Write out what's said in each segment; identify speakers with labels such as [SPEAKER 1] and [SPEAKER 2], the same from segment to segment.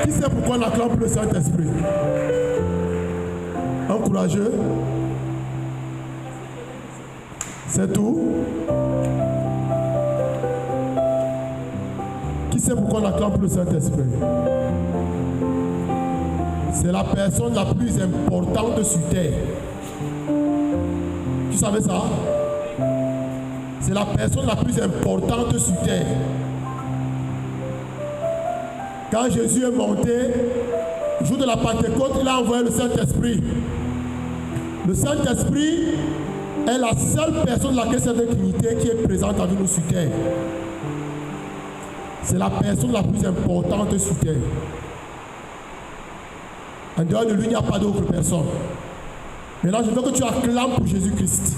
[SPEAKER 1] Qui sait pourquoi on acclame le Saint-Esprit? Encourageux. C'est tout. Qui sait pourquoi on acclame le Saint-Esprit? C'est la personne la plus importante sur terre. Tu savais ça? C'est la personne la plus importante sur terre. Quand Jésus est monté, le jour de la Pentecôte, il a envoyé le Saint-Esprit. Le Saint-Esprit est la seule personne de laquelle cette Trinité qui est présente avec nous sur terre. C'est la personne la plus importante sur terre. En dehors de lui, il n'y a pas d'autre personne. Maintenant, je veux que tu acclames pour Jésus-Christ.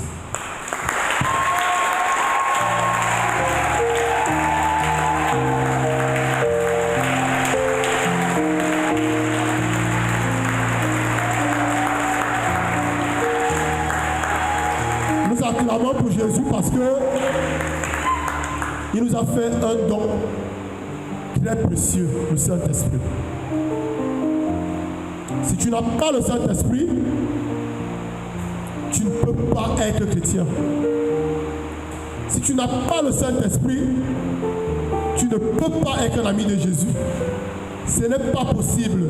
[SPEAKER 1] Nous acclamons pour Jésus parce que il nous a fait un don très précieux, le Saint-Esprit. Si tu n'as pas le Saint-Esprit, tu ne peux pas être chrétien. Si tu n'as pas le Saint-Esprit, tu ne peux pas être un ami de Jésus. Ce n'est pas possible.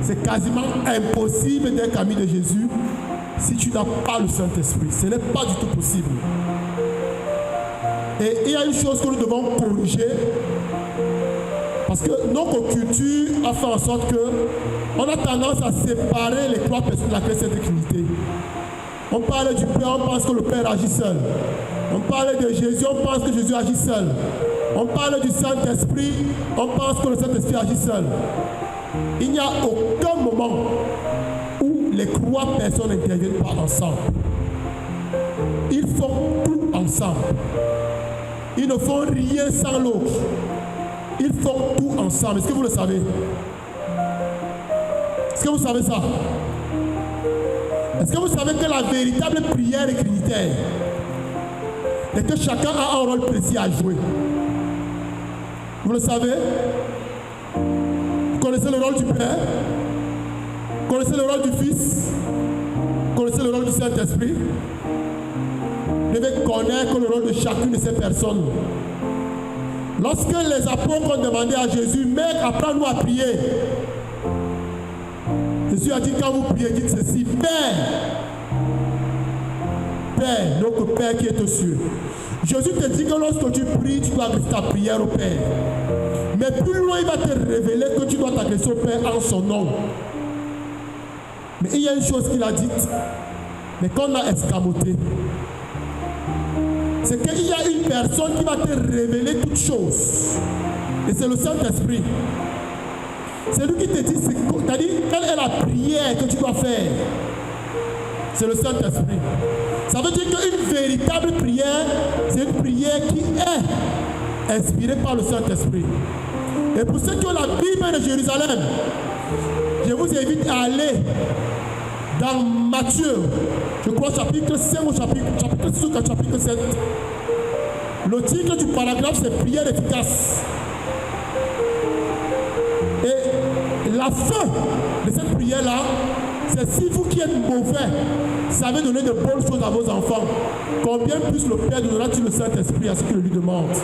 [SPEAKER 1] C'est quasiment impossible d'être ami de Jésus si tu n'as pas le Saint-Esprit. Ce n'est pas du tout possible. Et il y a une chose que nous devons corriger. Parce que notre culture a fait en sorte qu'on a tendance à séparer les trois personnes de la Sainte Trinité. On parle du Père, on pense que le Père agit seul. On parle de Jésus, on pense que Jésus agit seul. On parle du Saint-Esprit, on pense que le Saint-Esprit agit seul. Il n'y a aucun moment où les trois personnes n'interviennent pas ensemble. Ils font tout ensemble. Ils ne font rien sans l'autre. Ils font tout ensemble. Est-ce que vous le savez? Est-ce que vous savez ça? Est-ce que vous savez que la véritable prière trinitaire est que chacun a un rôle précis à jouer? Vous le savez? Vous connaissez le rôle du Père? Vous connaissez le rôle du Fils? Vous connaissez le rôle du Saint-Esprit? Vous devez connaître le rôle de chacune de ces personnes. Lorsque les apôtres ont demandé à Jésus, mec, apprends-nous à prier. Jésus a dit, quand vous priez, dites ceci, Père, Père, notre Père qui est aux cieux. Jésus te dit que lorsque tu pries, tu dois adresser ta prière au Père. Mais plus loin, il va te révéler que tu dois t'adresser au Père en son nom. Mais il y a une chose qu'il a dite, mais qu'on a escamoté. C'est qu'il y a une personne qui va te révéler toutes choses. Et c'est le Saint-Esprit. C'est lui qui te dit, c'est-à-dire, quelle est la prière que tu dois faire. C'est le Saint-Esprit. Ça veut dire qu'une véritable prière, c'est une prière qui est inspirée par le Saint-Esprit. Et pour ceux qui ont la Bible de Jérusalem, je vous invite à aller dans Matthieu, je crois chapitre 5 ou chapitre 6 ou chapitre 7. Le titre du paragraphe, c'est prière efficace. Et la fin de cette prière-là, c'est si vous qui êtes mauvais, savez donner de bonnes choses à vos enfants, combien plus le Père donnera-t-il le Saint-Esprit à ceux qui le lui demandent?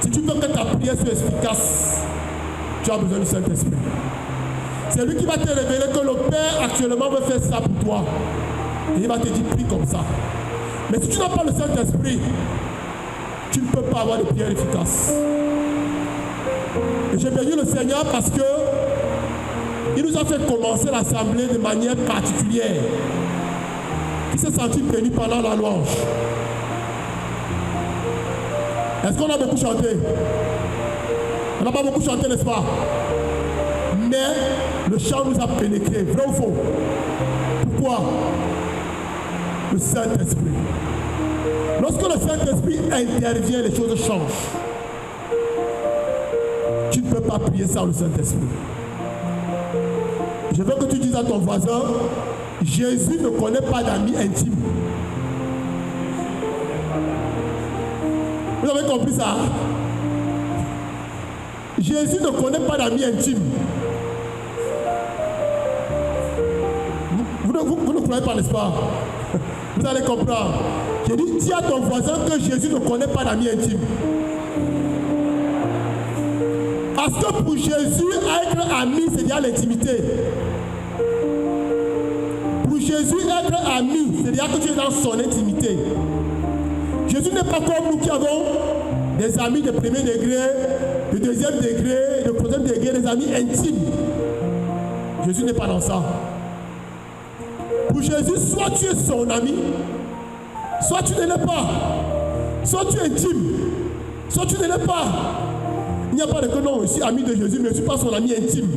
[SPEAKER 1] Si tu veux que ta prière soit efficace, tu as besoin du Saint-Esprit. C'est lui qui va te révéler que le Père actuellement veut faire ça pour toi. Et il va te dire, prie comme ça. Mais si tu n'as pas le Saint-Esprit, tu ne peux pas avoir de prière efficace. Et j'ai béni le Seigneur parce que il nous a fait commencer l'assemblée de manière particulière. Qui s'est senti béni pendant la louange? Est-ce qu'on a beaucoup chanté? On n'a pas beaucoup chanté, n'est-ce pas? Mais le chant nous a pénétré, vrai ou faux? Pourquoi? Le Saint-Esprit. Lorsque le Saint-Esprit intervient, les choses changent. Tu ne peux pas prier sans le Saint-Esprit. Je veux que tu dises à ton voisin, Jésus ne connaît pas d'amis intimes. Vous avez compris ça? Jésus ne connaît pas d'amis intimes. Vous ne croyez pas, n'est-ce pas? Vous allez comprendre. J'ai dit, dis à ton voisin que Jésus ne connaît pas d'amis intimes. Parce que pour Jésus, être ami, c'est déjà l'intimité. Pour Jésus, être ami, c'est déjà que tu es dans son intimité. Jésus n'est pas comme nous qui avons des amis de premier degré, de deuxième degré, de troisième degré, des amis intimes. Jésus n'est pas dans ça. Pour Jésus, soit tu es son ami, soit tu ne l'es pas. Soit tu es intime, soit tu ne l'es pas. Il n'y a pas de que non, je suis ami de Jésus, mais je ne suis pas son ami intime.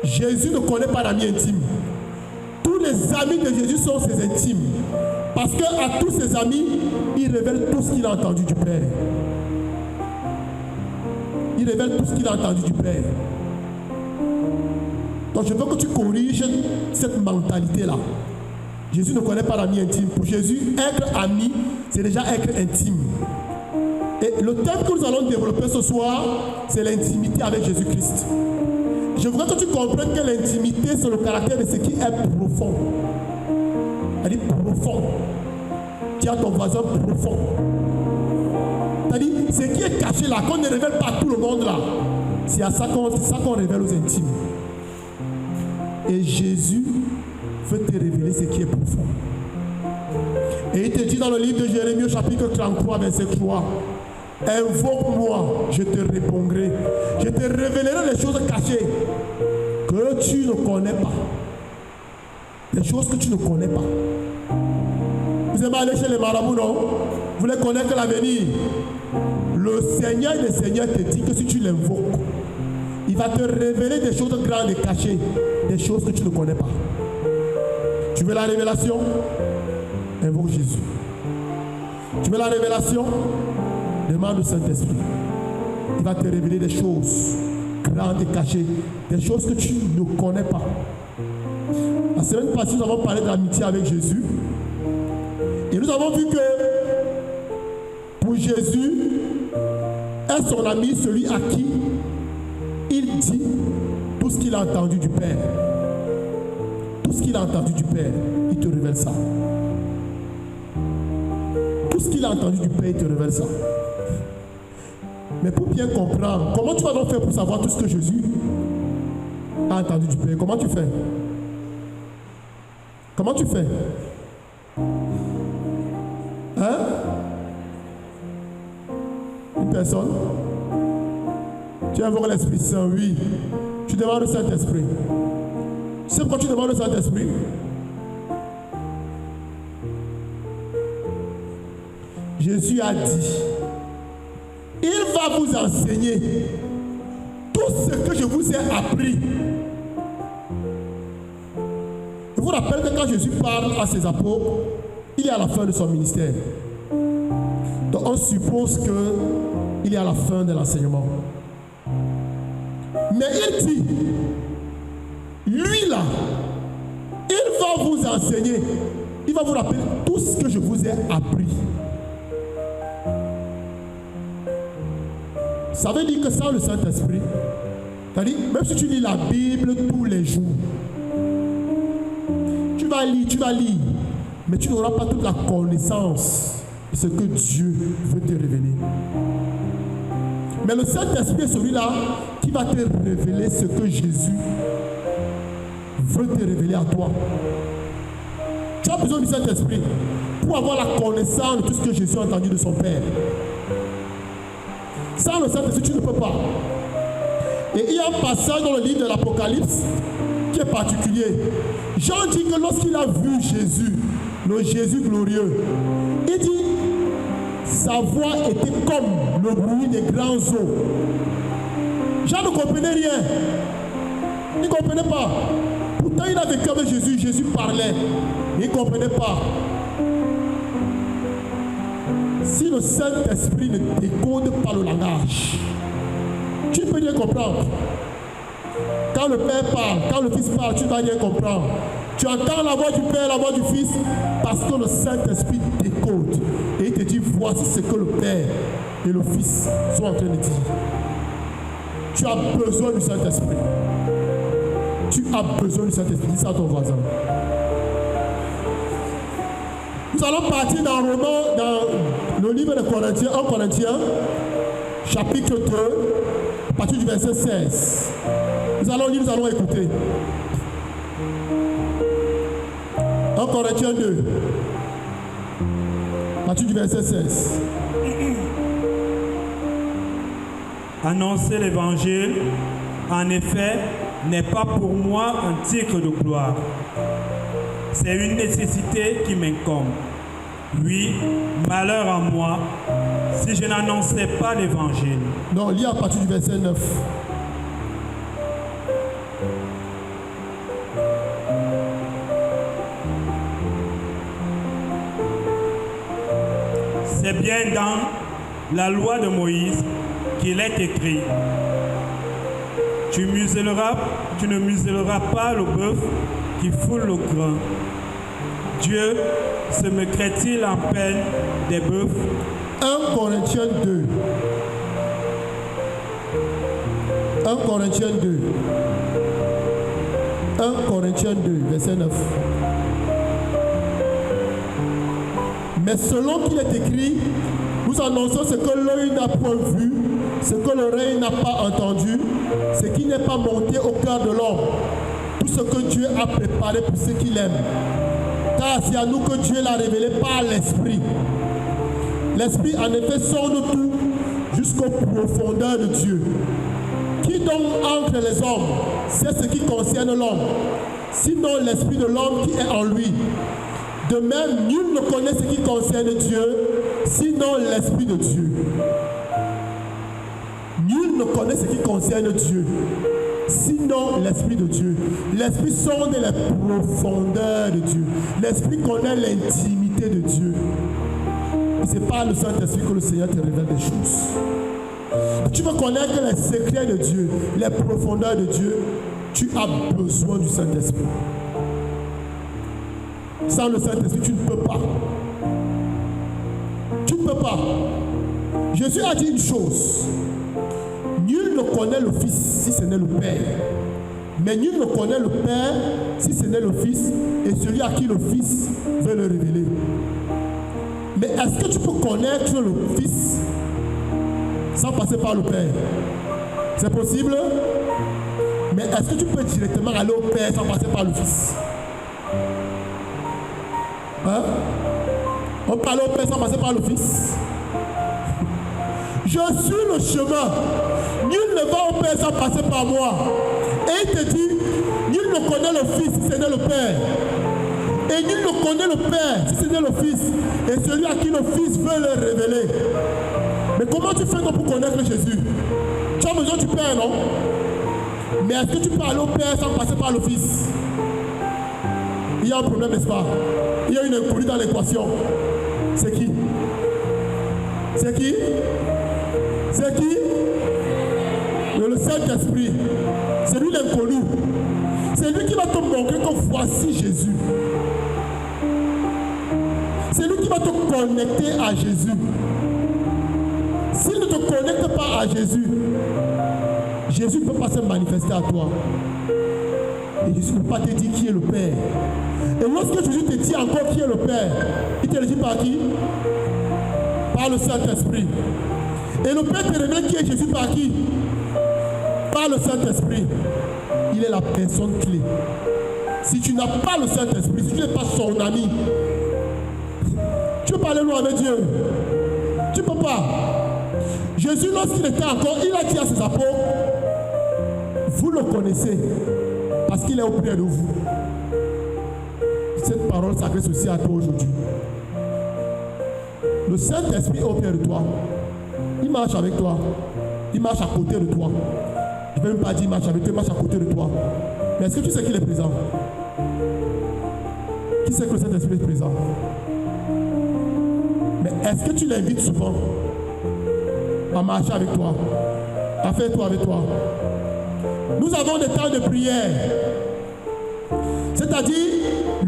[SPEAKER 1] Jésus ne connaît pas d'amis intimes. Tous les amis de Jésus sont ses intimes. Parce qu'à tous ses amis, il révèle tout ce qu'il a entendu du Père. Il révèle tout ce qu'il a entendu du Père. Donc je veux que tu corriges cette mentalité-là. Jésus ne connaît pas l'ami intime. Pour Jésus, être ami, c'est déjà être intime. Et le thème que nous allons développer ce soir, c'est l'intimité avec Jésus-Christ. Je voudrais que tu comprennes que l'intimité, c'est le caractère de ce qui est profond. C'est-à-dire profond. Tu as ton voisin profond. C'est-à-dire, ce qui est caché là, qu'on ne révèle pas à tout le monde là, c'est à ça qu'on révèle aux intimes. Et Jésus veut te révéler ce qui est profond. Et il te dit dans le livre de Jérémie, chapitre 33, verset 3, invoque-moi, je te répondrai. Je te révélerai les choses cachées que tu ne connais pas. Les choses que tu ne connais pas. Vous aimez aller chez les marabouts, non? Vous voulez connaître l'avenir? Le Seigneur des Seigneurs te dit que si tu l'invoques, il va te révéler des choses grandes et cachées, des choses que tu ne connais pas. Tu veux la révélation? Invoque Jésus. Tu veux la révélation? Demande au Saint-Esprit. Il va te révéler des choses grandes et cachées, des choses que tu ne connais pas. La semaine passée, nous avons parlé de l'amitié avec Jésus. Et nous avons vu que pour Jésus, est son ami celui à qui il dit tout ce qu'il a entendu du Père. Tout ce qu'il a entendu du Père, il te révèle ça. Tout ce qu'il a entendu du Père, il te révèle ça. Mais pour bien comprendre, comment tu vas donc faire pour savoir tout ce que Jésus a entendu du Père? Comment tu fais? Comment tu fais? Hein? Une personne? Tu invoques l'Esprit Saint, oui. Tu demandes le Saint-Esprit. Tu sais pourquoi tu demandes le Saint-Esprit? Jésus a dit, il va vous enseigner tout ce que je vous ai appris. Je vous rappelle que quand Jésus parle à ses apôtres, il est à la fin de son ministère. Donc on suppose qu'il est à la fin de l'enseignement. Mais il dit, lui là, il va vous enseigner, il va vous rappeler tout ce que je vous ai appris. Ça veut dire que sans le Saint-Esprit, c'est-à-dire, même si tu lis la Bible tous les jours, tu vas lire, mais tu n'auras pas toute la connaissance de ce que Dieu veut te révéler. Mais le Saint-Esprit est celui-là qui va te révéler ce que Jésus veut te révéler à toi. Tu as besoin du Saint-Esprit pour avoir la connaissance de tout ce que Jésus a entendu de son Père. Sans le Saint-Esprit, tu ne peux pas. Et il y a un passage dans le livre de l'Apocalypse qui est particulier. Jean dit que lorsqu'il a vu Jésus, le Jésus glorieux, il dit, sa voix était comme le bruit des grands eaux. Jean ne comprenait rien. Il ne comprenait pas. Pourtant, il a vécu avec Jésus. Jésus parlait. Il ne comprenait pas. Si le Saint-Esprit ne décode pas le langage, tu ne peux rien comprendre. Quand le Père parle, quand le Fils parle, tu ne vas rien comprendre. Tu entends la voix du Père, la voix du Fils, parce que le Saint-Esprit décode. Et il te dit, voici ce que le Père et le Fils sont en train de dire. Tu as besoin du Saint-Esprit. Tu as besoin du Saint-Esprit. Dis ça à ton voisin. Nous allons partir dans le livre de Corinthiens, 1 Corinthiens, chapitre 2, à partir du verset 16. Nous allons lire, nous allons écouter. 1 Corinthiens 2, à partir du verset 16.
[SPEAKER 2] Annoncer l'évangile, en effet, n'est pas pour moi un titre de gloire. C'est une nécessité qui m'incombe. Oui, malheur à moi, si je n'annonçais pas l'évangile.
[SPEAKER 1] Non, lis à partir du verset 9.
[SPEAKER 2] C'est bien dans la loi de Moïse qu'il est écrit: tu ne muselleras pas le bœuf qui foule le grain. Dieu se mettrait-il en peine des bœufs?
[SPEAKER 1] 1 Corinthiens 2. 1 Corinthiens 2. 1 Corinthiens 2, verset 9. Mais selon qu'il est écrit, nous annonçons ce que l'œil n'a point vu, ce que l'oreille n'a pas entendu, ce qui n'est pas monté au cœur de l'homme, tout ce que Dieu a préparé pour ceux qui l'aiment. Car c'est à nous que Dieu l'a révélé par l'Esprit. L'Esprit en effet sonde tout jusqu'aux profondeurs de Dieu. Qui donc entre les hommes sait ce qui concerne l'homme, sinon l'Esprit de l'homme qui est en lui. De même, nul ne connaît ce qui concerne Dieu, sinon l'Esprit de Dieu. Nul ne connaît ce qui concerne Dieu, sinon l'Esprit de Dieu. L'Esprit sonde les profondeurs de Dieu. L'Esprit connaît l'intimité de Dieu. Et c'est par le Saint-Esprit que le Seigneur te révèle des choses. Tu veux connaître les secrets de Dieu, les profondeurs de Dieu, tu as besoin du Saint-Esprit. Sans le Saint-Esprit, tu ne peux pas. Tu ne peux pas. Jésus a dit une chose. Nul ne connaît le Fils si ce n'est le Père. Mais nul ne connaît le Père si ce n'est le Fils et celui à qui le Fils veut le révéler. Mais est-ce que tu peux connaître le Fils sans passer par le Père? C'est possible? Mais est-ce que tu peux directement aller au Père sans passer par le Fils? Hein? On peut aller au Père sans passer par le Fils. Je suis le chemin. Nul ne va au Père sans passer par moi. Et il te dit, nul ne connaît le Fils si ce n'est le Père. Et nul ne connaît le Père si ce n'est le Fils. Et celui à qui le Fils veut le révéler. Mais comment tu fais donc pour connaître Jésus? Tu as besoin du Père, non? Mais est-ce que tu peux aller au Père sans passer par le Fils? Il y a un problème, n'est-ce pas? Il y a une inconnue dans l'équation. C'est qui? C'est qui? C'est qui? Le Saint-Esprit. C'est lui l'inconnu. C'est lui qui va te montrer que voici Jésus. C'est lui qui va te connecter à Jésus. S'il ne te connecte pas à Jésus, Jésus ne peut pas se manifester à toi. Et Jésus ne peut pas te dire qui est le Père. Et lorsque Jésus te dit encore qui est le Père, il te le dit par qui? Par le Saint-Esprit. Et le Père te révèle qui est Jésus par qui? Par le Saint-Esprit. Il est la personne clé. Si tu n'as pas le Saint-Esprit, si tu n'es pas son ami, tu peux pas aller loin avec Dieu. Tu ne peux pas. Jésus, lorsqu'il était encore, il a dit à ses apôtres, vous le connaissez parce qu'il est auprès de vous. Cette parole s'adresse aussi à toi aujourd'hui. Le Saint-Esprit est auprès de toi. Il marche avec toi. Il marche à côté de toi. Je ne vais même pas dire il marche avec toi, il marche à côté de toi. Mais est-ce que tu sais qu'il est présent? Qui sait que le Saint-Esprit est présent? Mais est-ce que tu l'invites souvent à marcher avec toi, à faire toi avec toi? Nous avons des temps de prière. C'est-à-dire,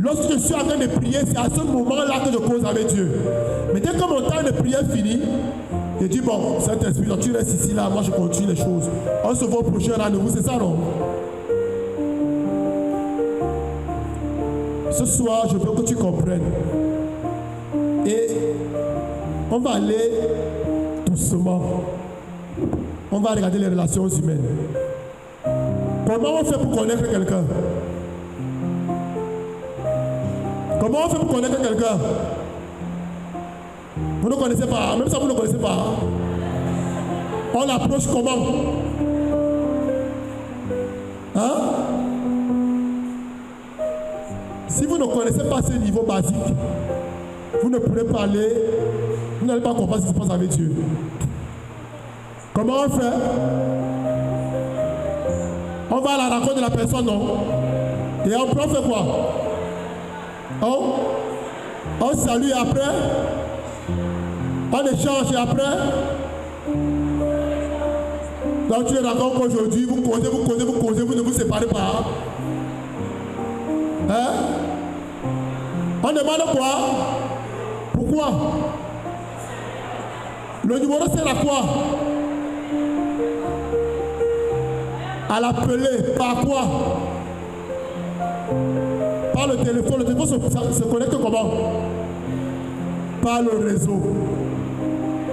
[SPEAKER 1] lorsque je suis en train de prier, c'est à ce moment-là que je cause avec Dieu. Mais dès que mon temps de prière finit, Il dit, bon, Saint-Esprit, tu restes ici, là, moi je continue les choses. On se voit au prochain rendez-vous, c'est ça, non? Ce soir, je veux que tu comprennes. Et on va aller doucement. On va regarder les relations humaines. Comment on fait pour connaître quelqu'un? Comment on fait pour connaître quelqu'un? Vous ne connaissez pas, même ça vous ne connaissez pas. On l'approche comment? Hein? Si vous ne connaissez pas ce niveau basique, vous ne pourrez pas aller, vous n'allez pas comprendre ce qui se passe avec Dieu. Comment on fait? On va à la rencontre de la personne, non? Et on fait quoi? On salue et après, on échange et après. Donc tu les rencontres aujourd'hui, vous causez, vous ne vous séparez pas. Hein? On demande quoi? Pourquoi? Le numéro sert à quoi? À l'appeler. Par quoi? Par le téléphone. Le téléphone se connecte comment? Par le réseau.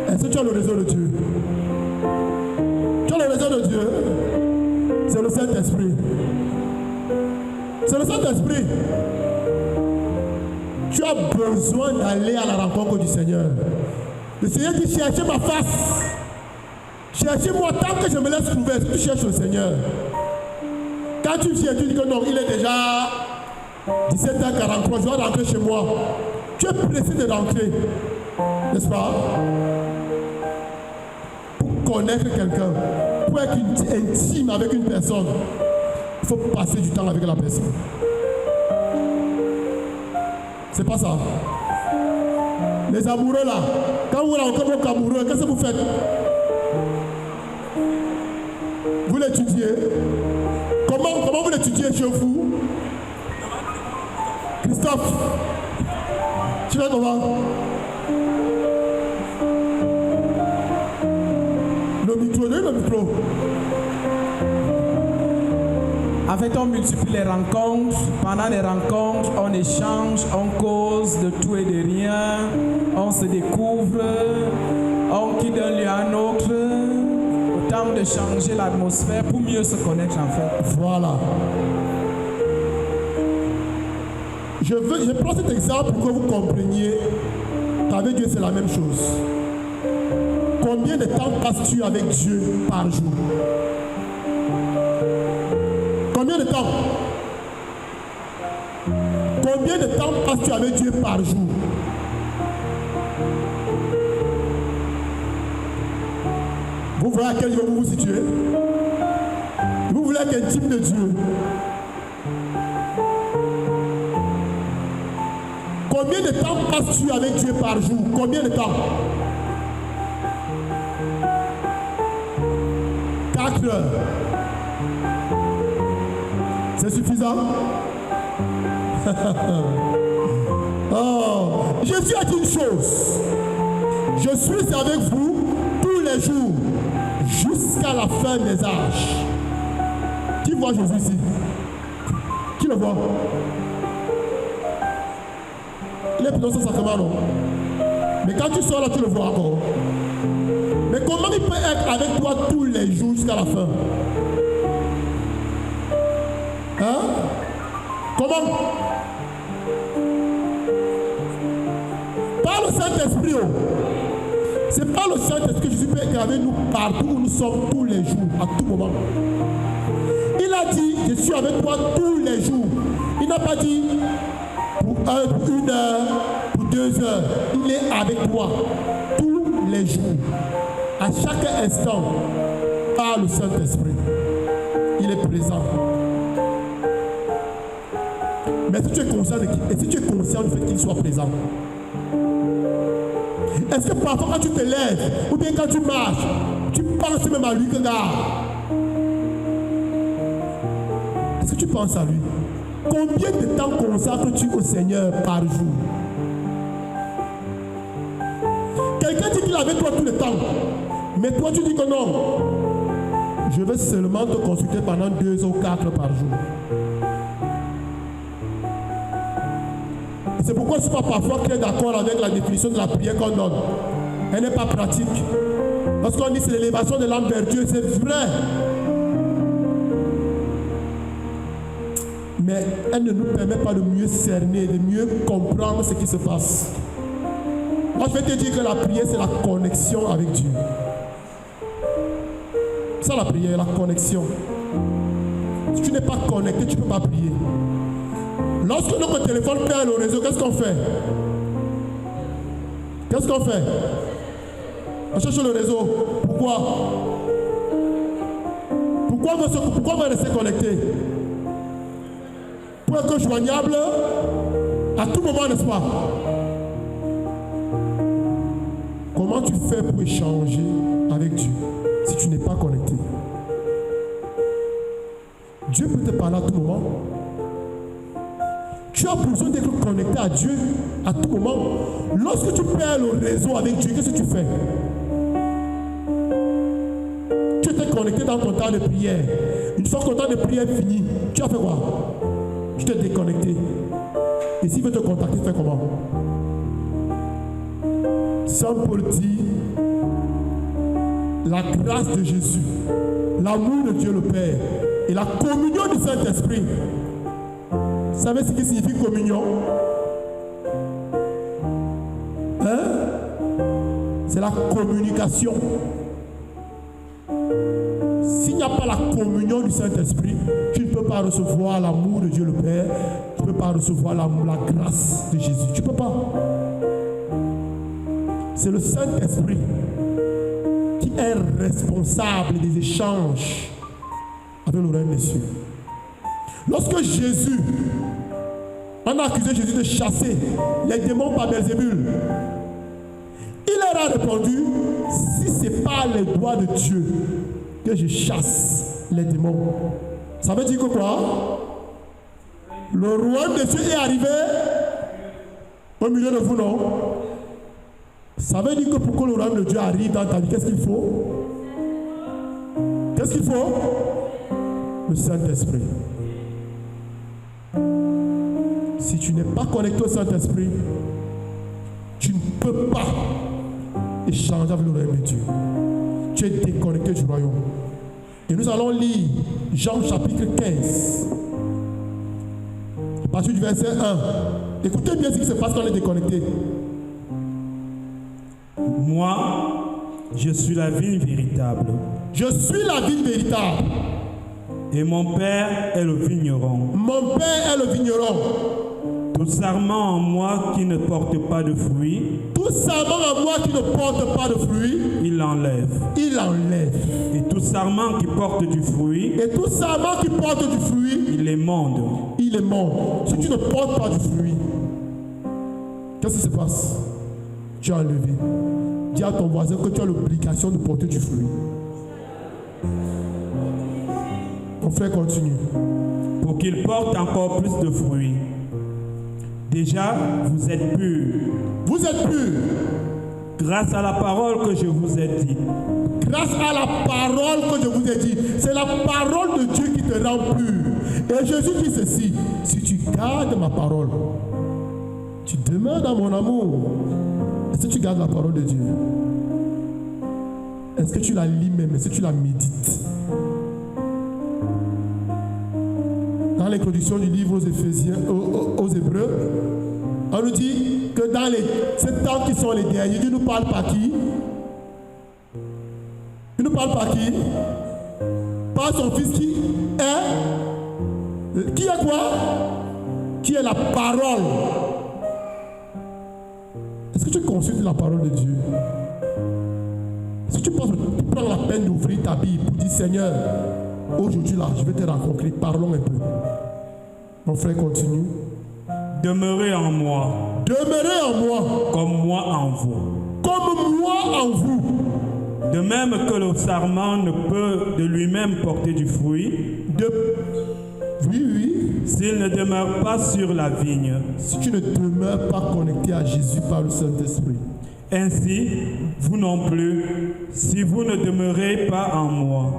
[SPEAKER 1] Est-ce que tu as le réseau de Dieu? Tu as le réseau de Dieu? C'est le Saint-Esprit. C'est le Saint-Esprit. Tu as besoin d'aller à la rencontre du Seigneur. Le Seigneur dit, cherchez ma face. Cherchez-moi tant que je me laisse trouver. Est-ce que tu cherches le Seigneur? Quand tu cherches, tu dis que non, il est déjà 17h43, je dois rentrer chez moi. Tu es pressé de rentrer. N'est-ce pas? Pour connaître quelqu'un, pour être intime avec une personne, il faut passer du temps avec la personne. C'est pas ça. Les amoureux là, quand vous rencontrez votre amoureux, qu'est-ce que vous faites? Vous l'étudiez. Comment vous l'étudiez chez vous? Christophe, tu fais comment? Le micro, le micro.
[SPEAKER 3] En fait, on multiplie les rencontres. Pendant les rencontres, on échange, on cause de tout et de rien. On se découvre, on quitte d'un lieu à un autre. Autant de changer l'atmosphère pour mieux se connaître en fait.
[SPEAKER 1] Voilà. Je prends cet exemple pour que vous compreniez qu'avec Dieu c'est la même chose. Combien de temps passes-tu avec Dieu par jour? Combien de temps? Combien de temps passes-tu avec Dieu par jour? Vous voyez à quel niveau vous vous situez? Vous voulez être intime de Dieu? Combien de temps passes-tu avec Dieu par jour? Combien de temps? 4 heures. C'est suffisant? Oh, Jésus a dit une chose. Je suis avec vous tous les jours jusqu'à la fin des âges. Qui voit Jésus ici? Qui le voit? Il est plutôt sans sacrement, non? Mais quand tu sors là, tu le vois encore. Mais comment il peut être avec toi tous les jours jusqu'à la fin? Hein? Comment? Par le Saint-Esprit. C'est par le Saint-Esprit que Jésus peut être avec nous partout où nous sommes tous les jours, à tout moment. Il a dit, je suis avec toi tous les jours. Il n'a pas dit pour 1 heure, pour 2 heures. Il est avec toi tous les jours. À chaque instant, par le Saint-Esprit. Il est présent. Mais si tu es conscient du fait qu'il soit présent, est-ce que parfois quand tu te lèves ou bien quand tu marches, tu penses même à lui que regarde? Est-ce que tu penses à lui? Combien de temps consacres-tu au Seigneur par jour? Quelqu'un dit qu'il est avec toi tout le temps. Mais toi, tu dis que non. Je vais seulement te consulter pendant 2 ou 4 par jour. C'est pourquoi je ne suis pas parfois très d'accord avec la définition de la prière qu'on donne. Elle n'est pas pratique. Parce qu'on dit que c'est l'élévation de l'âme vers Dieu, c'est vrai. Mais elle ne nous permet pas de mieux cerner, de mieux comprendre ce qui se passe. Moi, je vais te dire que la prière, c'est la connexion avec Dieu. C'est ça la prière, la connexion. Si tu n'es pas connecté, tu ne peux pas prier. Lorsque notre téléphone perd le réseau, qu'est-ce qu'on fait? Qu'est-ce qu'on fait? On cherche le réseau. Pourquoi? Pourquoi on va rester connecté? Pour être joignable à tout moment, n'est-ce pas? Comment tu fais pour échanger avec Dieu si tu n'es pas connecté? Dieu peut te parler à tout moment. Tu as besoin d'être connecté à Dieu à tout moment. Lorsque tu perds le réseau avec Dieu, qu'est-ce que tu fais? Tu étais connecté dans ton temps de prière. Une fois que ton temps de prière est fini, tu as fait quoi? Tu t'es déconnecté. Et s'il veut te contacter, fais comment? Saint Paul dit, la grâce de Jésus, l'amour de Dieu le Père et la communion du Saint-Esprit. Vous savez ce qui signifie communion? Hein? C'est la communication. S'il n'y a pas la communion du Saint-Esprit, tu ne peux pas recevoir l'amour de Dieu le Père, tu ne peux pas recevoir la grâce de Jésus. Tu ne peux pas. C'est le Saint-Esprit qui est responsable des échanges avec le royaume des cieux. Lorsque Jésus, on a accusé Jésus de chasser les démons par Belzébul, il leur a répondu, si ce n'est pas les doigts de Dieu que je chasse les démons. Ça veut dire que quoi? Le royaume de Dieu est arrivé au milieu de vous, non? Ça veut dire que pour que le royaume de Dieu arrive dans ta vie, qu'est-ce qu'il faut? Qu'est-ce qu'il faut? Le Saint-Esprit. Si tu n'es pas connecté au Saint-Esprit, tu ne peux pas échanger avec le royaume de Dieu. Tu es déconnecté du royaume. Et nous allons lire Jean chapitre 15, à partir du verset 1. Écoutez bien ce qui se passe quand on est déconnecté.
[SPEAKER 2] Moi, je suis la vigne véritable.
[SPEAKER 1] Je suis la vigne véritable.
[SPEAKER 2] Et mon Père est le vigneron.
[SPEAKER 1] Mon Père est le vigneron.
[SPEAKER 2] Tout sarment en moi qui ne porte pas de fruits,
[SPEAKER 1] tout sarment en moi qui ne porte pas de fruits,
[SPEAKER 2] il l'enlève.
[SPEAKER 1] Il l'enlève.
[SPEAKER 2] Et tout sarment qui porte du fruit,
[SPEAKER 1] et tout sarment qui porte du fruit,
[SPEAKER 2] il l'émonde.
[SPEAKER 1] Il l'émonde. Si tu ne portes pas du fruit, qu'est-ce qui se passe? Tu as enlevé. Dis à ton voisin que tu as l'obligation de porter du fruit. Mon frère continue.
[SPEAKER 2] Pour qu'il porte encore plus de fruits. Déjà, vous êtes purs.
[SPEAKER 1] Vous êtes purs.
[SPEAKER 2] Grâce à la parole que je vous ai dit.
[SPEAKER 1] Grâce à la parole que je vous ai dit. C'est la parole de Dieu qui te rend pur. Et Jésus dit ceci. Si tu gardes ma parole, tu demeures dans mon amour. Est-ce que tu gardes la parole de Dieu? Est-ce que tu la lis même? Est-ce que tu la médites? Dans l'introduction du livre aux Éphésiens, aux Hébreux, on nous dit que dans les 7 ans qui sont les derniers, Dieu nous parle par qui? Il nous parle par qui? Par son Fils qui est... Qui est quoi? Qui est la parole. Est-ce que tu consultes la parole de Dieu? Est-ce que tu prends la peine d'ouvrir ta Bible pour dire Seigneur, aujourd'hui là, je vais te rencontrer, parlons un peu. Mon frère continue.
[SPEAKER 2] Demeurez en moi.
[SPEAKER 1] Demeurez en moi.
[SPEAKER 2] Comme moi en vous.
[SPEAKER 1] Comme moi en vous.
[SPEAKER 2] De même que le sarment ne peut de lui-même porter du fruit.
[SPEAKER 1] Oui.
[SPEAKER 2] S'il ne demeure pas sur la vigne.
[SPEAKER 1] Si tu ne demeures pas connecté à Jésus par le Saint-Esprit.
[SPEAKER 2] Ainsi, vous non plus, si vous ne demeurez pas en moi.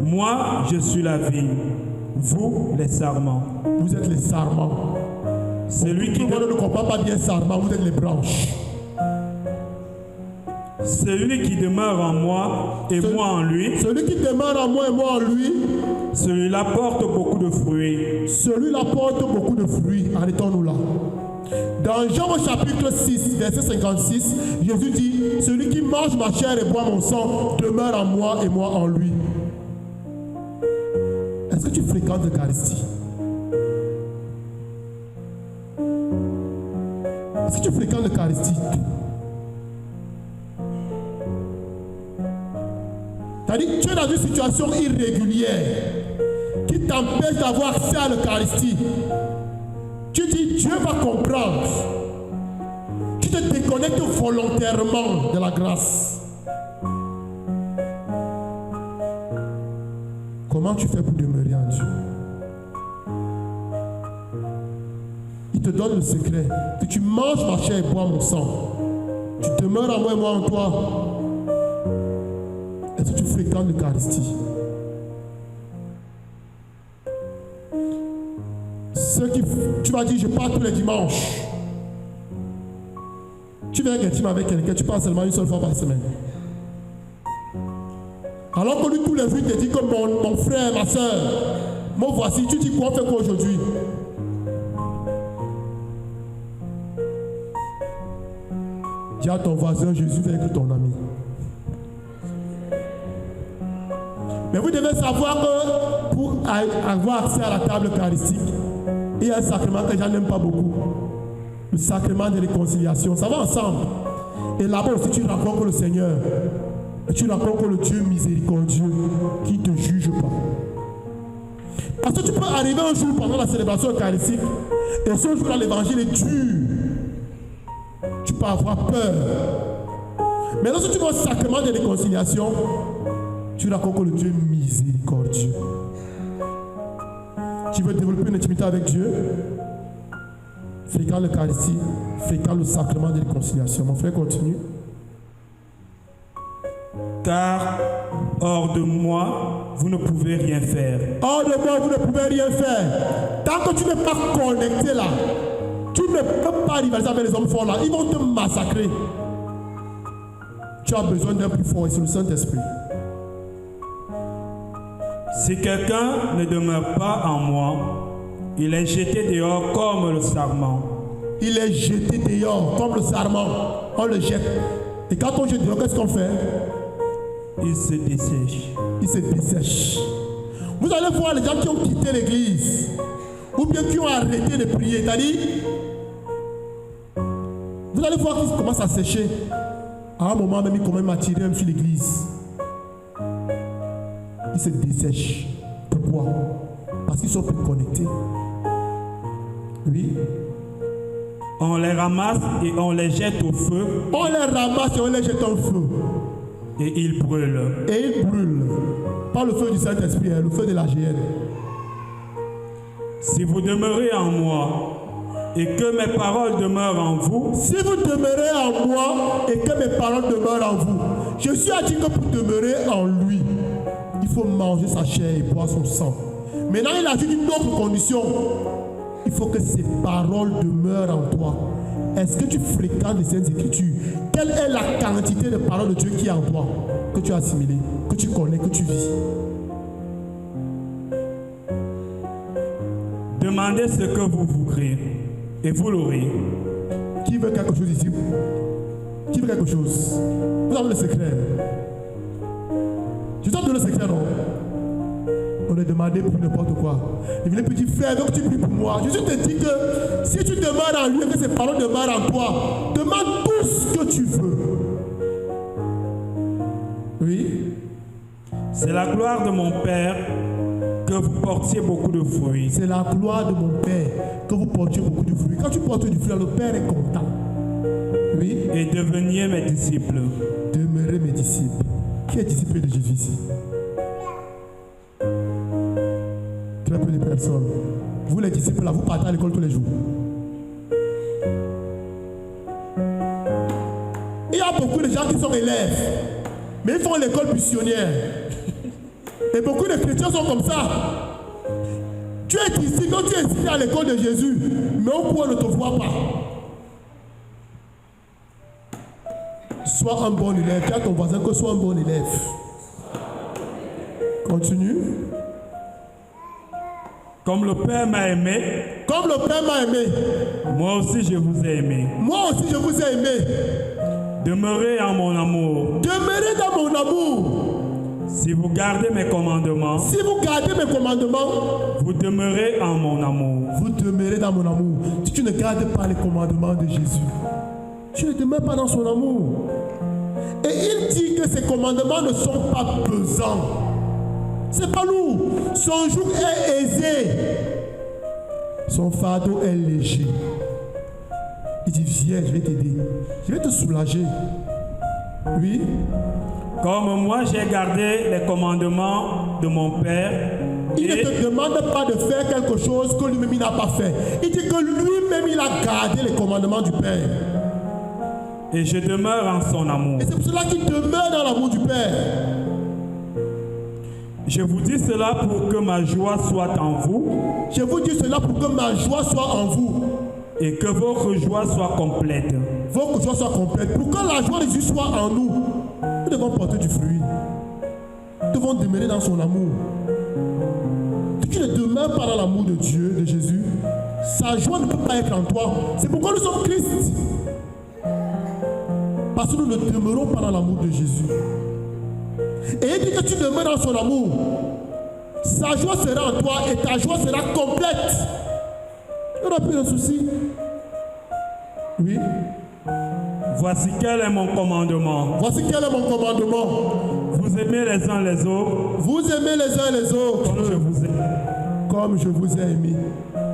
[SPEAKER 2] Moi, je suis la vigne, vous, les sarments.
[SPEAKER 1] Vous êtes les sarments.
[SPEAKER 2] Celui
[SPEAKER 1] Tout
[SPEAKER 2] qui,
[SPEAKER 1] le monde ne comprend pas bien sarment, vous êtes les branches.
[SPEAKER 2] celui qui demeure en moi et moi en lui,
[SPEAKER 1] Celui qui demeure en moi et moi en lui,
[SPEAKER 2] celui-là porte beaucoup de fruits.
[SPEAKER 1] celui-là porte beaucoup de fruits. Arrêtons-nous là. Dans Jean au chapitre 6, verset 56, Jésus dit, celui qui mange ma chair et boit mon sang demeure en moi et moi en lui. Est-ce que tu fréquentes l'Eucharistie? Est-ce que tu fréquentes l'Eucharistie? C'est-à-dire, tu es dans une situation irrégulière qui t'empêche d'avoir accès à l'Eucharistie. Tu dis, Dieu va comprendre. Tu te déconnectes volontairement de la grâce. Comment tu fais pour demeurer en Dieu? Il te donne le secret. Que tu manges ma chair et bois mon sang. Tu demeures en moi et moi en toi. Est-ce que tu fréquentes l'Eucharistie? Ceux qui, tu vas dire, je pars tous les dimanches. Tu viens intime avec quelqu'un, tu pars seulement une seule fois par semaine. Alors que lui, tous les jours, il te dit que mon frère, ma soeur, moi voici, tu dis quoi, on fait quoi aujourd'hui? Dis à ton voisin, Jésus va être ton ami. Mais vous devez savoir que pour avoir accès à la table eucharistique, il y a un sacrement que je n'aime pas beaucoup. Le sacrement de réconciliation. Ça va ensemble. Et là-bas aussi, tu rencontres le Seigneur. Et tu rencontres le Dieu miséricordieux qui ne te juge pas. Parce que tu peux arriver un jour pendant la célébration eucharistique et ce jour-là, l'évangile est dur. Tu peux avoir peur. Mais lorsque tu vas au sacrement de réconciliation, tu rencontres le Dieu miséricordieux. Tu veux développer une intimité avec Dieu? Fréquente l'Eucharistie, fréquente le sacrement de réconciliation. Mon frère, continue.
[SPEAKER 2] Car hors de moi, vous ne pouvez rien faire.
[SPEAKER 1] Hors de moi, vous ne pouvez rien faire. Tant que tu n'es pas connecté là, tu ne peux pas rivaliser avec les hommes forts là. Ils vont te massacrer. Tu as besoin d'un plus fort et c'est le Saint-Esprit.
[SPEAKER 2] Si quelqu'un ne demeure pas en moi, il est jeté dehors comme le sarment.
[SPEAKER 1] Il est jeté dehors comme le sarment. On le jette. Et quand on jette dehors, qu'est-ce qu'on fait?
[SPEAKER 2] Il se dessèche.
[SPEAKER 1] Il se dessèche. Vous allez voir les gens qui ont quitté l'église ou bien qui ont arrêté de prier. C'est-à-dire, vous allez voir qu'ils commencent à sécher. À un moment même, ils commencent à tirer même sur l'église. Ils se dessèchent. Pourquoi? Parce qu'ils sont plus connectés. Oui.
[SPEAKER 2] On les ramasse et on les jette au feu.
[SPEAKER 1] On les ramasse et on les jette au feu.
[SPEAKER 2] Et ils brûlent.
[SPEAKER 1] Et ils brûlent. Pas le feu du Saint-Esprit, le feu de la GN.
[SPEAKER 2] Si vous demeurez en moi et que mes paroles demeurent en vous,
[SPEAKER 1] si vous demeurez en moi et que mes paroles demeurent en vous, Jésus a dit que pour demeurer en lui, il faut manger sa chair et boire son sang. Maintenant, il a dit une autre condition. Il faut que ces paroles demeurent en toi. Est-ce que tu fréquentes les Saintes Écritures? Quelle est la quantité de paroles de Dieu qui est en toi, que tu as assimilées, que tu connais, que tu vis?
[SPEAKER 2] demandez ce que vous voudrez et vous l'aurez.
[SPEAKER 1] Qui veut quelque chose ici? Qui veut quelque chose? Vous avez le secret. Je t'ai donné le secret, non? On est demandé pour n'importe quoi. Il venait petit frère, donc tu pries pour moi. Jésus te dit que si tu demeures en lui et que ses paroles demeurent en toi, demande tout ce que tu veux. Oui?
[SPEAKER 2] C'est la gloire de mon Père que vous portiez beaucoup de fruits.
[SPEAKER 1] C'est la gloire de mon Père que vous portiez beaucoup de fruits. Quand tu portes du fruit, le Père est content. Oui?
[SPEAKER 2] Et deveniez mes disciples.
[SPEAKER 1] Demeurez mes disciples. Qui est disciple de Jésus ici? Très peu de personnes. Vous les disciples là, vous partez à l'école tous les jours. gens qui sont élèves, mais ils font l'école buissonnière. Et beaucoup de chrétiens sont comme ça. Tu es ici, quand tu es inscrit à l'école de Jésus, mais au point ne te voit pas. Sois un bon élève. Dis à ton voisin que sois un bon élève. Continue.
[SPEAKER 2] Comme le Père m'a aimé,
[SPEAKER 1] Comme le Père m'a aimé,
[SPEAKER 2] moi aussi je vous ai aimé.
[SPEAKER 1] moi aussi je vous ai aimé.
[SPEAKER 2] Demeurez en mon amour.
[SPEAKER 1] Demeurez dans mon amour.
[SPEAKER 2] Si vous gardez mes commandements,
[SPEAKER 1] Si vous gardez mes commandements,
[SPEAKER 2] vous demeurez en mon amour.
[SPEAKER 1] vous demeurez dans mon amour. Si tu ne gardes pas les commandements de Jésus, tu ne demeures pas dans son amour. Et il dit que ces commandements ne sont pas pesants. C'est pas lourd. Son joug est aisé. Son fardeau est léger. Il dit, viens, je vais t'aider. Je vais te soulager. Oui.
[SPEAKER 2] Comme moi j'ai gardé les commandements de mon Père,
[SPEAKER 1] Il ne
[SPEAKER 2] et
[SPEAKER 1] te demande pas de faire quelque chose que lui-même il n'a pas fait. Il dit que lui-même il a gardé les commandements du Père.
[SPEAKER 2] et je demeure en son amour.
[SPEAKER 1] Et c'est pour cela qu'il demeure dans l'amour du Père.
[SPEAKER 2] Je vous dis cela pour que ma joie soit en vous
[SPEAKER 1] Je vous dis cela pour que ma joie soit en vous.
[SPEAKER 2] et que votre joie soit complète.
[SPEAKER 1] Votre joie soit complète. Pour que la joie de Jésus soit en nous, nous devons porter du fruit. Nous devons demeurer dans son amour. Si tu ne demeures pas dans l'amour de Dieu, de Jésus, sa joie ne peut pas être en toi. C'est pourquoi nous sommes Christ. Parce que nous ne demeurons pas dans l'amour de Jésus. Et il dit que tu demeures dans son amour. Sa joie sera en toi et ta joie sera complète. Il n'y aura plus de soucis. Oui.
[SPEAKER 2] Voici quel est mon commandement.
[SPEAKER 1] Voici quel est mon commandement.
[SPEAKER 2] Vous aimez les uns les autres
[SPEAKER 1] Vous aimez les uns les autres
[SPEAKER 2] comme je vous aime.
[SPEAKER 1] comme je vous ai aimé.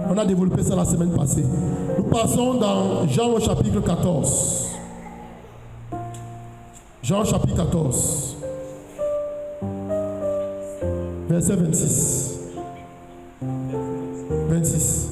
[SPEAKER 1] On a développé ça la semaine passée. Nous passons dans Jean au chapitre 14. Jean chapitre 14. Verset 26. 26.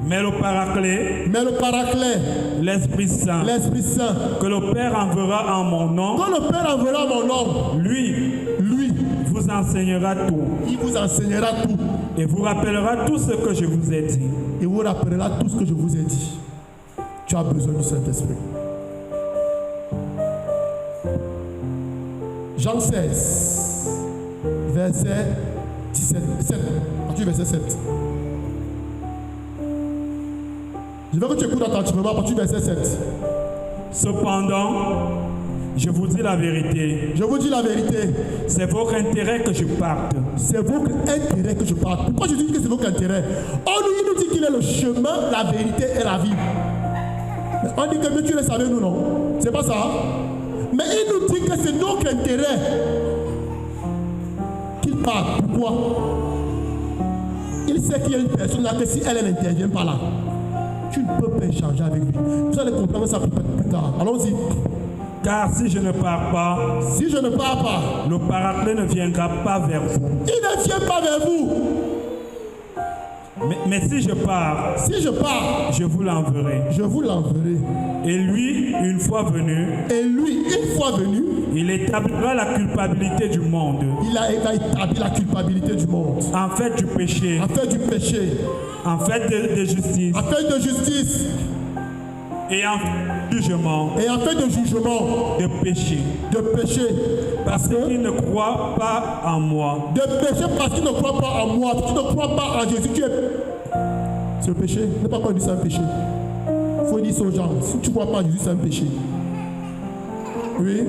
[SPEAKER 2] Mais le Paraclet,
[SPEAKER 1] Mais le Paraclet,
[SPEAKER 2] l'Esprit Saint,
[SPEAKER 1] l'Esprit Saint,
[SPEAKER 2] que le Père enverra en mon nom,
[SPEAKER 1] quand le Père enverra mon nom,
[SPEAKER 2] lui
[SPEAKER 1] lui,
[SPEAKER 2] vous enseignera tout
[SPEAKER 1] il vous enseignera tout.
[SPEAKER 2] et vous rappellera tout ce que je vous ai dit.
[SPEAKER 1] Et vous rappellera tout ce que je vous ai dit. Tu as besoin du Saint-Esprit. Jean 16, verset 17, 7, verset 7. Je veux que tu écoutes attentivement à partir du verset 7.
[SPEAKER 2] Cependant, je vous dis la vérité,
[SPEAKER 1] Je vous dis la vérité,
[SPEAKER 2] c'est votre intérêt que je parte.
[SPEAKER 1] c'est votre intérêt que je parle. Pourquoi je dis que c'est votre intérêt? Il nous dit qu'il est le chemin, la vérité et la vie. Mais on dit que tu le savais, nous non. C'est pas ça. Mais il nous dit que c'est notre intérêt qu'il parle. Pourquoi? Il sait qu'il y a une personne là que si elle n'intervient pas là, tu ne peux pas échanger avec lui. Vous allez comprendre ça plus tard. Allons-y.
[SPEAKER 2] Car si je ne pars pas,
[SPEAKER 1] Si je ne pars pas,
[SPEAKER 2] le Paraclet ne viendra pas vers vous.
[SPEAKER 1] il ne vient pas vers vous.
[SPEAKER 2] Mais si je pars,
[SPEAKER 1] Si je pars,
[SPEAKER 2] je vous l'enverrai.
[SPEAKER 1] je vous l'enverrai.
[SPEAKER 2] Et lui, une fois venu,
[SPEAKER 1] Et lui, une fois venu,
[SPEAKER 2] il établira la culpabilité du monde,
[SPEAKER 1] il va établir la culpabilité du monde.
[SPEAKER 2] en fait du péché,
[SPEAKER 1] En fait du péché,
[SPEAKER 2] en fait de justice
[SPEAKER 1] en fait de justice
[SPEAKER 2] et en fait de jugement
[SPEAKER 1] et en fait de jugement,
[SPEAKER 2] de péché.
[SPEAKER 1] de péché.
[SPEAKER 2] Parce qu'il ne croit pas en moi.
[SPEAKER 1] De péché parce qu'il ne croit pas en moi. Si tu ne crois pas en Jésus, tu es... C'est le péché. Ne pas dire c'est un péché. Il faut dire ça aux gens. Si tu ne crois pas en Jésus, c'est un péché. Oui.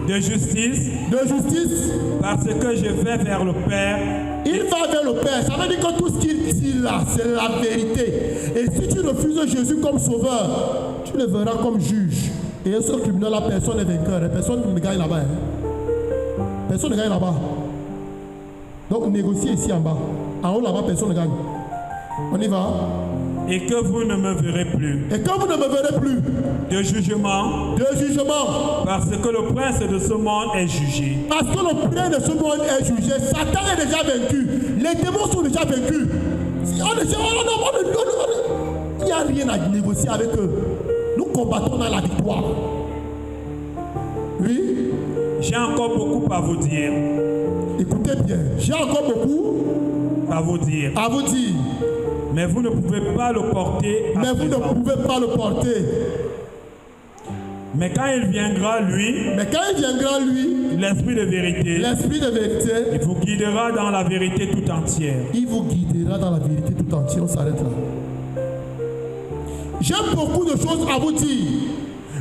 [SPEAKER 2] De justice,
[SPEAKER 1] De justice,
[SPEAKER 2] parce que je vais vers le Père
[SPEAKER 1] il va vers le Père. Ça veut dire que tout ce qu'il dit là, c'est la vérité. Et si tu refuses Jésus comme sauveur, tu le verras comme juge. Et ce tribunal-là, personne n'est vainqueur. Personne ne gagne là-bas. Personne ne gagne là-bas. Donc négociez ici en bas. En haut là-bas, personne ne gagne. On y va.
[SPEAKER 2] et que vous ne me verrez plus.
[SPEAKER 1] Et quand vous ne me verrez plus
[SPEAKER 2] De jugement,
[SPEAKER 1] de jugement,
[SPEAKER 2] parce que le prince de ce monde est jugé.
[SPEAKER 1] parce que le prince de ce monde est jugé, Satan est déjà vaincu, les démons sont déjà vaincus. Il n'y a rien à négocier avec eux. Nous combattons dans la victoire. Oui,
[SPEAKER 2] J'ai encore beaucoup à vous dire.
[SPEAKER 1] écoutez bien, j'ai encore beaucoup
[SPEAKER 2] À vous dire.
[SPEAKER 1] à vous dire,
[SPEAKER 2] Mais vous ne pouvez pas le porter à
[SPEAKER 1] mais vous ne
[SPEAKER 2] présent.
[SPEAKER 1] pouvez pas le porter.
[SPEAKER 2] Mais quand il viendra, lui,
[SPEAKER 1] Mais quand il viendra, lui,
[SPEAKER 2] l'Esprit de vérité,
[SPEAKER 1] l'Esprit de vérité,
[SPEAKER 2] il vous guidera dans la vérité tout entière.
[SPEAKER 1] il vous guidera dans la vérité tout entière. On s'arrête là. J'ai beaucoup de choses à vous dire,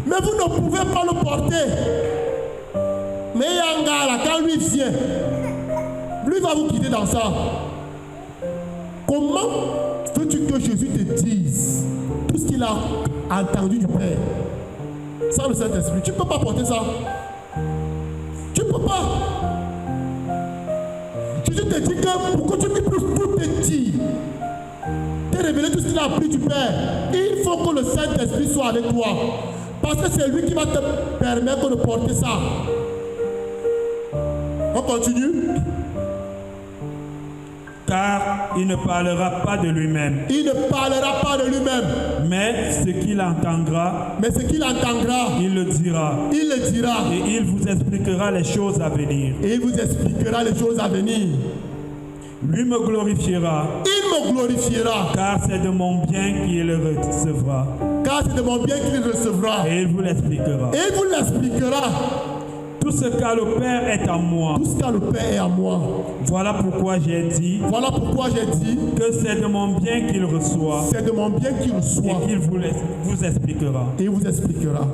[SPEAKER 1] mais vous ne pouvez pas le porter. Mais il y a un gars là, quand lui vient, lui va vous guider dans ça. Comment veux-tu que Jésus te dise tout ce qu'il a entendu du Père sans le Saint-Esprit? Tu ne peux pas porter ça. Tu ne peux pas. Jésus te dit que pour que tu puisses tout te dire, te révéler tout ce qu'il a appris du Père, il faut que le Saint-Esprit soit avec toi. Parce que c'est lui qui va te permettre de porter ça. On continue.
[SPEAKER 2] Car il ne parlera pas de lui-même,
[SPEAKER 1] Il ne parlera pas de lui-même,
[SPEAKER 2] mais ce qu'il entendra,
[SPEAKER 1] mais ce qu'il entendra,
[SPEAKER 2] il le dira.
[SPEAKER 1] il le dira.
[SPEAKER 2] Et il vous expliquera les choses à venir.
[SPEAKER 1] Et il vous expliquera les choses à venir.
[SPEAKER 2] Lui me glorifiera,
[SPEAKER 1] Il me glorifiera,
[SPEAKER 2] car c'est de mon bien qu'il le recevra.
[SPEAKER 1] car c'est de mon bien qu'il recevra.
[SPEAKER 2] Et il vous l'expliquera.
[SPEAKER 1] Et il vous l'expliquera.
[SPEAKER 2] Tout ce qu'a le Père est en moi.
[SPEAKER 1] Tout ce qu'a le Père est à moi.
[SPEAKER 2] Voilà pourquoi j'ai dit
[SPEAKER 1] Voilà pourquoi j'ai dit,
[SPEAKER 2] que c'est de mon bien qu'il reçoit
[SPEAKER 1] c'est de mon bien qu'il reçoit.
[SPEAKER 2] et qu'il vous expliquera.
[SPEAKER 1] Et il vous expliquera.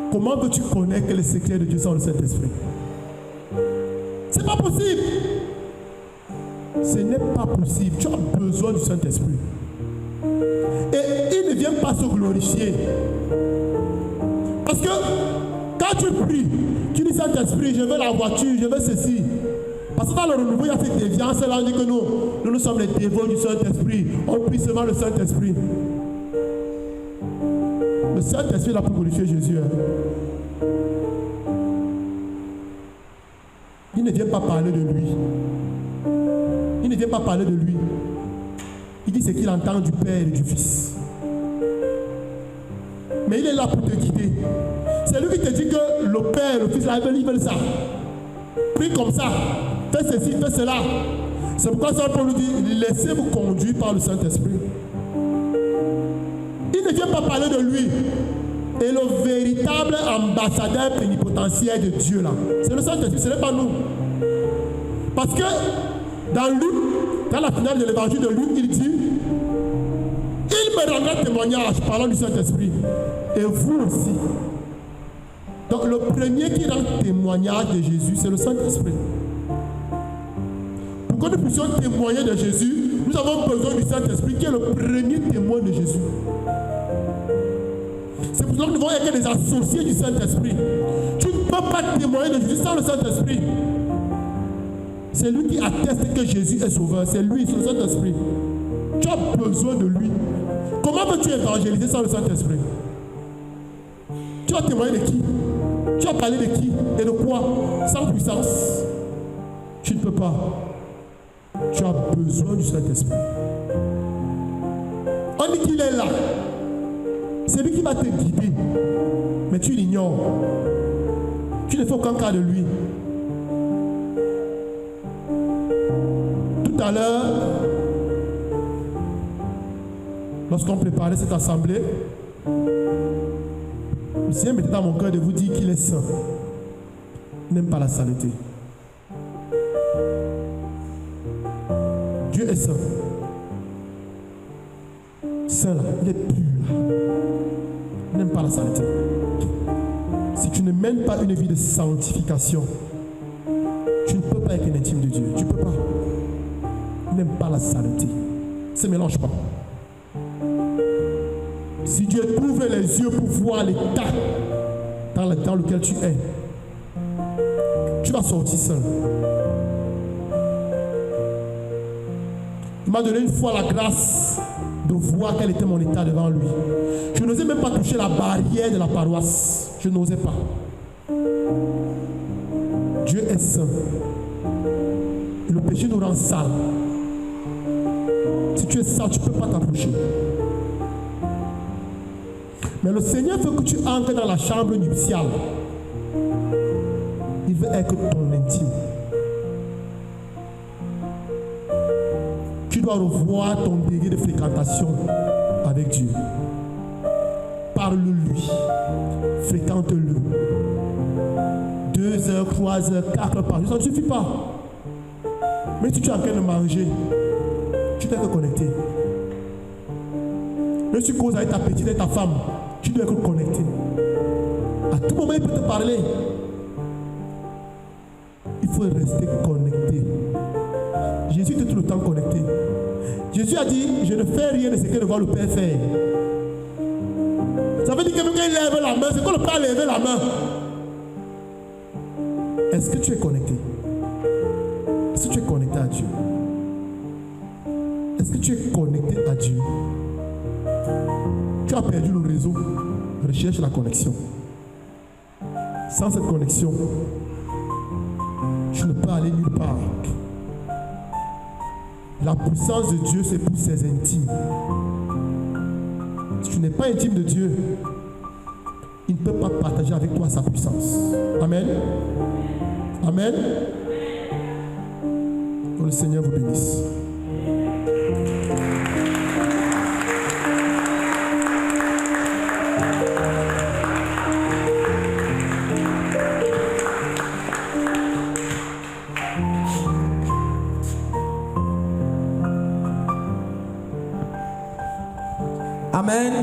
[SPEAKER 1] Comment veux-tu connaître les secrets de Dieu sans le Saint-Esprit? C'est pas possible. Ce n'est pas possible. Tu as besoin du Saint-Esprit. Et il ne vient pas se glorifier. Parce que quand tu pries, tu dis Saint-Esprit, je veux la voiture, je veux ceci. Parce que dans le renouveau, il y a cette déviance là, on dit que nous sommes les dévots du Saint-Esprit. On prie seulement le Saint-Esprit. Le Saint-Esprit n'a pas glorifié Jésus. Hein. Il ne vient pas parler de lui. Il ne vient pas parler de lui. Il dit ce qu'il entend du Père et du Fils. Mais il est là pour te guider. C'est lui qui te dit que le Père, le Fils, ils veulent ça. Prie comme ça. Fais ceci, fais cela. C'est pourquoi Saint Paul nous dit, laissez-vous conduire par le Saint-Esprit. Il ne vient pas parler de lui. Et le véritable ambassadeur plénipotentiaire de Dieu, là, c'est le Saint-Esprit, ce n'est pas nous. Parce que dans Luc, dans la finale de l'évangile de Luc, il dit, il me rendra témoignage parlant du Saint-Esprit. Et vous aussi. Donc le premier qui rend témoignage de Jésus, c'est le Saint-Esprit. Pour que nous puissions témoigner de Jésus, nous avons besoin du Saint-Esprit qui est le premier témoin de Jésus. C'est pour ça que nous devons être des associés du Saint-Esprit. Tu ne peux pas témoigner de Jésus sans le Saint-Esprit. C'est lui qui atteste que Jésus est sauveur. C'est lui, c'est le Saint-Esprit. Tu as besoin de lui. Comment veux-tu évangéliser sans le Saint-Esprit? Tu vas témoigner de qui? Tu vas parler de qui et de quoi? Sans puissance. Tu ne peux pas. Tu as besoin du Saint-Esprit. On dit qu'il est là. C'est lui qui va te guider. Mais tu l'ignores. Tu ne fais aucun cas de lui. Tout à l'heure, lorsqu'on préparait cette assemblée, le Seigneur mettait dans mon cœur de vous dire qu'il est saint. Il n'aime pas la saleté. Dieu est saint. Saint là, il est pur là. Il n'aime pas la saleté. Si tu ne mènes pas une vie de sanctification, tu ne peux pas être un intime de Dieu. Tu ne peux pas. Il n'aime pas la saleté. Ne se mélange pas. Si Dieu t'ouvre les yeux pour voir l'état dans lequel tu es, tu vas sortir seul. Il m'a donné une fois la grâce de voir quel était mon état devant lui. Je n'osais même pas toucher la barrière de la paroisse. Je n'osais pas. Dieu est saint. Et le péché nous rend sale. Si tu es sale, tu ne peux pas t'approcher. Mais le Seigneur veut que tu entres dans la chambre nuptiale Il veut être ton intime. Tu dois revoir ton degré de fréquentation avec Dieu. Parle-lui. Fréquente-le. 2 heures, 3 heures, 4 heures par jour, ça ne suffit pas. Mais si tu es en train de manger, tu dois être connecté. Mais si tu causes avec ta petite et ta femme, tu dois être connecté. À tout moment, il peut te parler. Il faut rester connecté. Jésus était tout le temps connecté. Jésus a dit, je ne fais rien de ce que ne voit le Père faire. Ça veut dire que quand il lève la main, c'est quand le Père lève la main. Est-ce que tu es connecté? Est-ce que tu es connecté à Dieu? Est-ce que tu es connecté à Dieu? Tu as perdu le réseau. Recherche la connexion. Sans cette connexion, tu ne peux aller nulle part. La puissance de Dieu, c'est pour ses intimes. Si tu n'es pas intime de Dieu, il ne peut pas partager avec toi sa puissance. Amen. Amen. Que le Seigneur vous bénisse.
[SPEAKER 3] Amen.